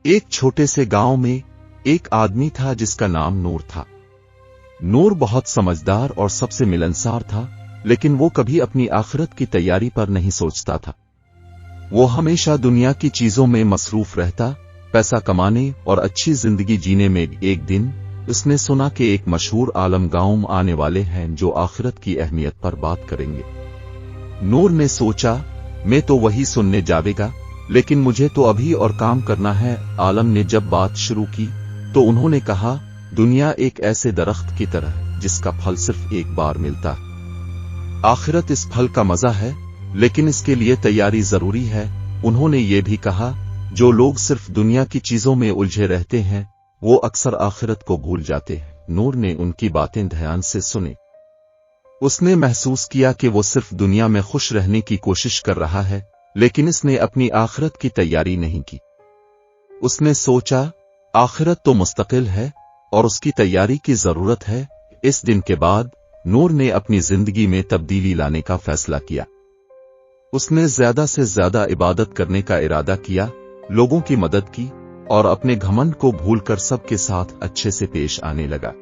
एक छोटे से गांव में एक आदमी था जिसका नाम नूर था। नूर बहुत समझदार और सबसे मिलनसार था, लेकिन वो कभी अपनी आखिरत की तैयारी पर नहीं सोचता था। वो हमेशा दुनिया की चीजों में मसरूफ रहता, पैसा कमाने और अच्छी जिंदगी जीने में। एक दिन उसने सुना कि एक मशहूर आलम गांव में आने वाले हैं जो आखिरत की अहमियत पर बात करेंगे। नूर ने सोचा, मैं तो वही सुनने जावेगा, लेकिन मुझे तो अभी और काम करना है। आलम ने जब बात शुरू की तो उन्होंने कहा, दुनिया एक ऐसे दरख्त की तरह है जिसका फल सिर्फ एक बार मिलता है। आखिरत इस फल का मजा है, लेकिन इसके लिए तैयारी जरूरी है। उन्होंने ये भी कहा, जो लोग सिर्फ दुनिया की चीजों में उलझे रहते हैं वो अक्सर आखिरत को भूल जाते हैं। नूर ने उनकी बातें ध्यान से सुनी। उसने महसूस किया कि वो सिर्फ दुनिया में खुश रहने की कोशिश कर रहा है, लेकिन इसने अपनी आखिरत की तैयारी नहीं की। उसने सोचा, आखिरत तो मुस्तकिल है और उसकी तैयारी की जरूरत है। इस दिन के बाद नूर ने अपनी जिंदगी में तब्दीली लाने का फैसला किया। उसने ज्यादा से ज्यादा इबादत करने का इरादा किया, लोगों की मदद की और अपने घमंड को भूलकर सबके साथ अच्छे से पेश आने लगा।